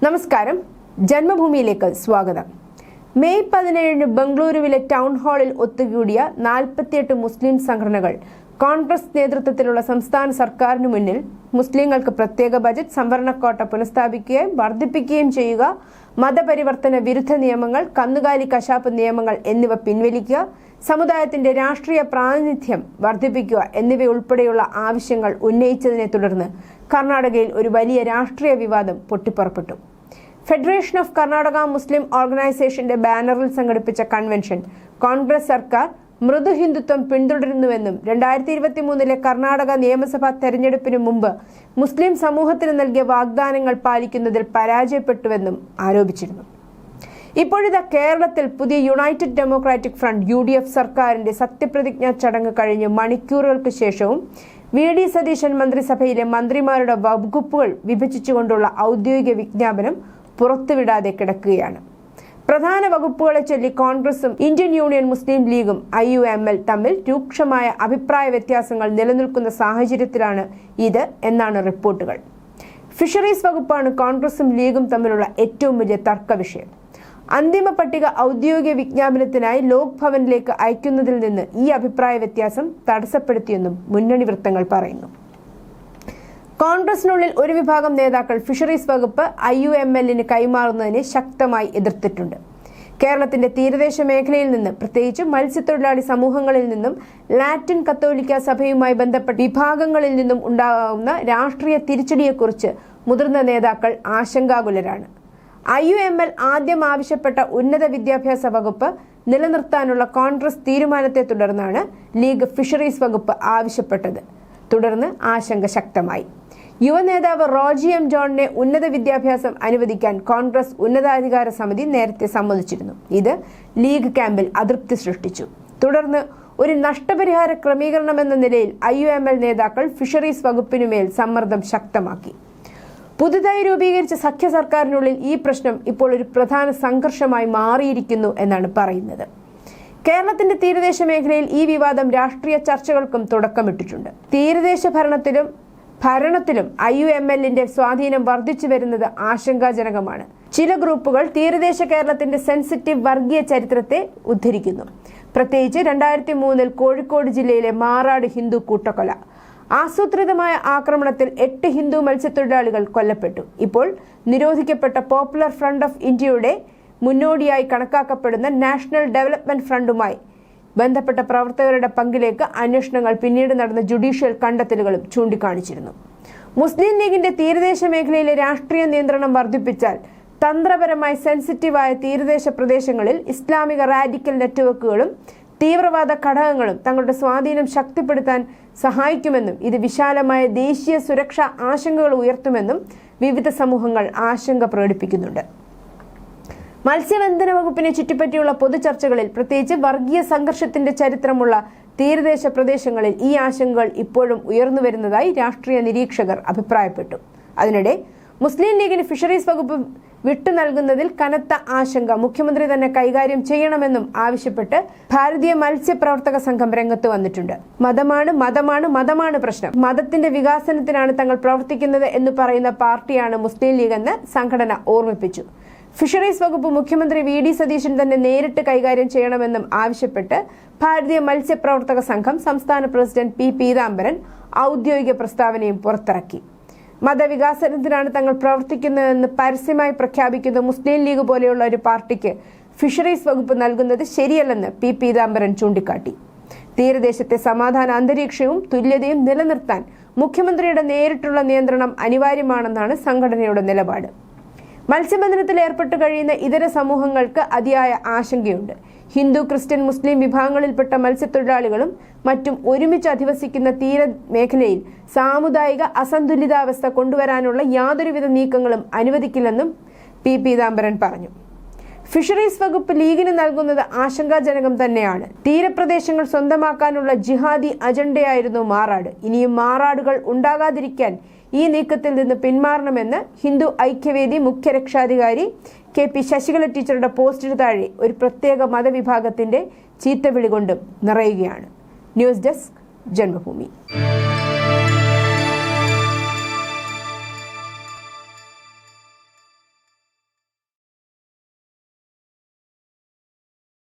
നമസ്കാരം, ജന്മഭൂമിയിലേക്ക് സ്വാഗതം. മെയ് 17 ബംഗളൂരുവിലെ ടൗൺ ഹാളിൽ ഒത്തുകൂടിയ 48 മുസ്ലിം സംഘടനകൾ കോൺഗ്രസ് നേതൃത്വത്തിലുള്ള സംസ്ഥാന സർക്കാരിനു മുന്നിൽ മുസ്ലിങ്ങൾക്ക് പ്രത്യേക ബജറ്റ്, സംവരണ കോട്ട പുനഃസ്ഥാപിക്കുകയും വർദ്ധിപ്പിക്കുകയും ചെയ്യുക, മതപരിവർത്തന വിരുദ്ധ നിയമങ്ങൾ, കന്നുകാലി കശാപ്പ് നിയമങ്ങൾ എന്നിവ പിൻവലിക്കുക, സമുദായത്തിന്റെ രാഷ്ട്രീയ പ്രാതിനിധ്യം വർദ്ധിപ്പിക്കുക എന്നിവയുൾപ്പെടെയുള്ള ആവശ്യങ്ങൾ ഉന്നയിച്ചതിനെ തുടർന്ന് കർണാടകയിൽ ഒരു വലിയ രാഷ്ട്രീയ വിവാദം പൊട്ടിപ്പുറപ്പെട്ടു. ഫെഡറേഷൻ ഓഫ് കർണാടക മുസ്ലിം ഓർഗനൈസേഷന്റെ ബാനറിൽ സംഘടിപ്പിച്ച കൺവെൻഷൻ കോൺഗ്രസ് സർക്കാർ മൃദു ഹിന്ദുത്വം പിന്തുടരുന്നുവെന്നും 2023 കർണാടക നിയമസഭാ തെരഞ്ഞെടുപ്പിന് മുമ്പ് മുസ്ലിം സമൂഹത്തിന് നൽകിയ വാഗ്ദാനങ്ങൾ പാലിക്കുന്നതിൽ പരാജയപ്പെട്ടുവെന്നും ആരോപിച്ചിരുന്നു. ഇപ്പോഴിതാ കേരളത്തിൽ പുതിയ യുണൈറ്റഡ് ഡെമോക്രാറ്റിക് ഫ്രണ്ട് UDF സർക്കാരിന്റെ സത്യപ്രതിജ്ഞാ ചടങ്ങ് കഴിഞ്ഞ് മണിക്കൂറുകൾക്ക് ശേഷവും VD സതീശൻ മന്ത്രിസഭയിലെ മന്ത്രിമാരുടെ വകുപ്പുകൾ വിഭജിച്ചുകൊണ്ടുള്ള ഔദ്യോഗിക വിജ്ഞാപനം പുറത്തുവിടാതെ കിടക്കുകയാണ്. പ്രധാന വകുപ്പുകളെ ചൊല്ലി കോൺഗ്രസും ഇന്ത്യൻ യൂണിയൻ മുസ്ലിം ലീഗും IUML തമ്മിൽ രൂക്ഷമായ അഭിപ്രായ വ്യത്യാസങ്ങൾ നിലനിൽക്കുന്ന സാഹചര്യത്തിലാണ് ഇത് എന്നാണ് റിപ്പോർട്ടുകൾ. ഫിഷറീസ് വകുപ്പാണ് കോൺഗ്രസും ലീഗും തമ്മിലുള്ള ഏറ്റവും വലിയ തർക്ക വിഷയം. അന്തിമ പട്ടിക ഔദ്യോഗിക വിജ്ഞാപനത്തിനായി ലോക് ഭവനിലേക്ക് അയക്കുന്നതിൽ നിന്ന് ഈ അഭിപ്രായ വ്യത്യാസം തടസ്സപ്പെടുത്തിയെന്നും മുന്നണി വൃത്തങ്ങൾ പറയുന്നു. കോൺഗ്രസിനുള്ളിൽ ഒരു വിഭാഗം നേതാക്കൾ ഫിഷറീസ് വകുപ്പ് IUMLന് കൈമാറുന്നതിനെ ശക്തമായി എതിർത്തിട്ടുണ്ട്. കേരളത്തിന്റെ തീരദേശ മേഖലയിൽ നിന്ന്, പ്രത്യേകിച്ച് മത്സ്യത്തൊഴിലാളി സമൂഹങ്ങളിൽ നിന്നും ലാറ്റിൻ കത്തോലിക്ക സഭയുമായി ബന്ധപ്പെട്ട വിഭാഗങ്ങളിൽ നിന്നും ഉണ്ടാകുന്ന രാഷ്ട്രീയ തിരിച്ചടിയെക്കുറിച്ച് മുതിർന്ന നേതാക്കൾ ആശങ്കാകുലരാണ്. IUML ആദ്യം ആവശ്യപ്പെട്ട ഉന്നത വിദ്യാഭ്യാസ വകുപ്പ് നിലനിർത്താനുള്ള കോൺഗ്രസ് തീരുമാനത്തെ തുടർന്നാണ് ലീഗ് ഫിഷറീസ് വകുപ്പ് ആവശ്യപ്പെട്ടത്. തുടർന്ന് ആശങ്ക ശക്തമായി. യുവനേതാവ് റോജി M. ജോണിനെ ഉന്നത വിദ്യാഭ്യാസം അനുവദിക്കാൻ കോൺഗ്രസ് ഉന്നതാധികാര സമിതി നേരത്തെ സമ്മതിച്ചിരുന്നു. ഇത് ലീഗ് ക്യാമ്പിൽ അതൃപ്തി സൃഷ്ടിച്ചു. തുടർന്ന് ഒരു നഷ്ടപരിഹാര ക്രമീകരണമെന്ന നിലയിൽ IUML നേതാക്കൾ ഫിഷറീസ് വകുപ്പിനുമേൽ സമ്മർദ്ദം ശക്തമാക്കി. പുതുതായി രൂപീകരിച്ച സഖ്യ സർക്കാരിനുള്ളിൽ ഈ പ്രശ്നം ഇപ്പോൾ ഒരു പ്രധാന സംഘർഷമായി മാറിയിരിക്കുന്നു എന്നാണ് പറയുന്നത്. കേരളത്തിന്റെ തീരദേശ മേഖലയിൽ ഈ വിവാദം രാഷ്ട്രീയ ചർച്ചകൾക്കും തുടക്കമിട്ടിട്ടുണ്ട്. തീരദേശ ഭരണത്തിലും IUMLന്റെ സ്വാധീനം വർദ്ധിച്ചു വരുന്നത് ആശങ്കാജനകമാണ്. ചില ഗ്രൂപ്പുകൾ തീരദേശ കേരളത്തിന്റെ സെൻസിറ്റീവ് വർഗീയ ചരിത്രത്തെ ഉദ്ധരിക്കുന്നു. പ്രത്യേകിച്ച് 2003 കോഴിക്കോട് ജില്ലയിലെ മാറാട് ഹിന്ദു കൂട്ടക്കൊല. ആസൂത്രിതമായ ആക്രമണത്തിൽ 8 ഹിന്ദു മത്സ്യത്തൊഴിലാളികൾ കൊല്ലപ്പെട്ടു. ഇപ്പോൾ നിരോധിക്കപ്പെട്ട പോപ്പുലർ ഫ്രണ്ട് ഓഫ് ഇന്ത്യയുടെ മുന്നോടിയായി കണക്കാക്കപ്പെടുന്ന നാഷണൽ ഡെവലപ്മെന്റ് ഫ്രണ്ടുമായി ബന്ധപ്പെട്ട പ്രവർത്തകരുടെ പങ്കിലേക്ക് അന്വേഷണങ്ങൾ പിന്നീട് നടന്ന ജുഡീഷ്യൽ കണ്ടെത്തലുകളും ചൂണ്ടിക്കാണിച്ചിരുന്നു. മുസ്ലിം ലീഗിന്റെ തീരദേശ മേഖലയിലെ രാഷ്ട്രീയ നിയന്ത്രണം വർദ്ധിപ്പിച്ചാൽ തന്ത്രപരമായി സെൻസിറ്റീവായ തീരദേശ പ്രദേശങ്ങളിൽ ഇസ്ലാമിക റാഡിക്കൽ നെറ്റ്വർക്കുകളും തീവ്രവാദ ഘടകങ്ങളും തങ്ങളുടെ സ്വാധീനം ശക്തിപ്പെടുത്താൻ സഹായിക്കുമെന്നും ഇത് വിശാലമായ ദേശീയ സുരക്ഷാ ആശങ്കകൾ ഉയർത്തുമെന്നും വിവിധ സമൂഹങ്ങൾ ആശങ്ക പ്രകടിപ്പിക്കുന്നുണ്ട്. മത്സ്യബന്ധന വകുപ്പിനെ ചുറ്റിപ്പറ്റിയുള്ള പൊതുചർച്ചകളിൽ, പ്രത്യേകിച്ച് വർഗീയ സംഘർഷത്തിന്റെ ചരിത്രമുള്ള തീരദേശ പ്രദേശങ്ങളിൽ ഈ ആശങ്കകൾ ഇപ്പോഴും ഉയർന്നു വരുന്നതായി രാഷ്ട്രീയ നിരീക്ഷകർ അഭിപ്രായപ്പെട്ടു. അതിനിടെ മുസ്ലിം ലീഗിന് ഫിഷറീസ് വകുപ്പ് വിട്ടു നൽകുന്നതിൽ കനത്ത ആശങ്ക മുഖ്യമന്ത്രി തന്നെ കൈകാര്യം ചെയ്യണമെന്നും ആവശ്യപ്പെട്ട് ഭാരതീയ മത്സ്യപ്രവർത്തക സംഘം രംഗത്ത് വന്നിട്ടുണ്ട്. മതമാണ് പ്രശ്നം. മതത്തിന്റെ വികാസനത്തിനാണ് തങ്ങൾ പ്രവർത്തിക്കുന്നത് എന്ന് പറയുന്ന പാർട്ടിയാണ് മുസ്ലിം ലീഗ് എന്ന് സംഘടന ഓർമ്മിപ്പിച്ചു. ഫിഷറീസ് വകുപ്പ് മുഖ്യമന്ത്രി VD സതീശൻ തന്നെ നേരിട്ട് കൈകാര്യം ചെയ്യണമെന്നും ആവശ്യപ്പെട്ട് ഭാരതീയ മത്സ്യപ്രവർത്തക സംഘം സംസ്ഥാന പ്രസിഡന്റ് P. പീതാംബരൻ ഔദ്യോഗിക പ്രസ്താവനയും പുറത്തിറക്കി. മതവികാസനത്തിനാണ് തങ്ങൾ പ്രവർത്തിക്കുന്നതെന്ന് പരസ്യമായി പ്രഖ്യാപിക്കുന്ന മുസ്ലിം ലീഗ് പോലെയുള്ള ഒരു പാർട്ടിക്ക് ഫിഷറീസ് വകുപ്പ് നൽകുന്നത് ശരിയല്ലെന്ന് P. പീതാംബരൻ ചൂണ്ടിക്കാട്ടി. തീരദേശത്തെ സമാധാന അന്തരീക്ഷവും തുല്യതയും നിലനിർത്താൻ മുഖ്യമന്ത്രിയുടെ നേരിട്ടുള്ള നിയന്ത്രണം അനിവാര്യമാണെന്നാണ് സംഘടനയുടെ നിലപാട്. മത്സ്യബന്ധനത്തിൽ ഏർപ്പെട്ട് കഴിയുന്ന ഇതര സമൂഹങ്ങൾക്ക് അതിയായ ആശങ്കയുണ്ട്. ഹിന്ദു, ക്രിസ്ത്യൻ, മുസ്ലിം വിഭാഗങ്ങളിൽപ്പെട്ട മത്സ്യത്തൊഴിലാളികളും മറ്റും ഒരുമിച്ച് അധിവസിക്കുന്ന തീരമേഖലയിൽ സാമുദായിക അസന്തുലിതാവസ്ഥ കൊണ്ടുവരാനുള്ള യാതൊരുവിധ നീക്കങ്ങളും അനുവദിക്കില്ലെന്നും P. പീതാംബരൻ പറഞ്ഞു. ഫിഷറീസ് വകുപ്പ് ലീഗിന് നൽകുന്നത് ആശങ്കാജനകം തന്നെയാണ്. തീരപ്രദേശങ്ങൾ സ്വന്തമാക്കാനുള്ള ജിഹാദി അജണ്ടയായിരുന്നു മാറാട്. ഇനിയും മാറാടുകൾ ഉണ്ടാകാതിരിക്കാൻ ഈ നീക്കത്തിൽ നിന്ന് പിന്മാറണമെന്ന് ഹിന്ദു ഐക്യവേദി മുഖ്യ രക്ഷാധികാരി KP ശശികല ടീച്ചറുടെ പോസ്റ്റിന് താഴെ ഒരു പ്രത്യേക മതവിഭാഗത്തിന്റെ ചീത്തവിളി കൊണ്ടും നിറയുകയാണ്. News desk, Janmabhumi.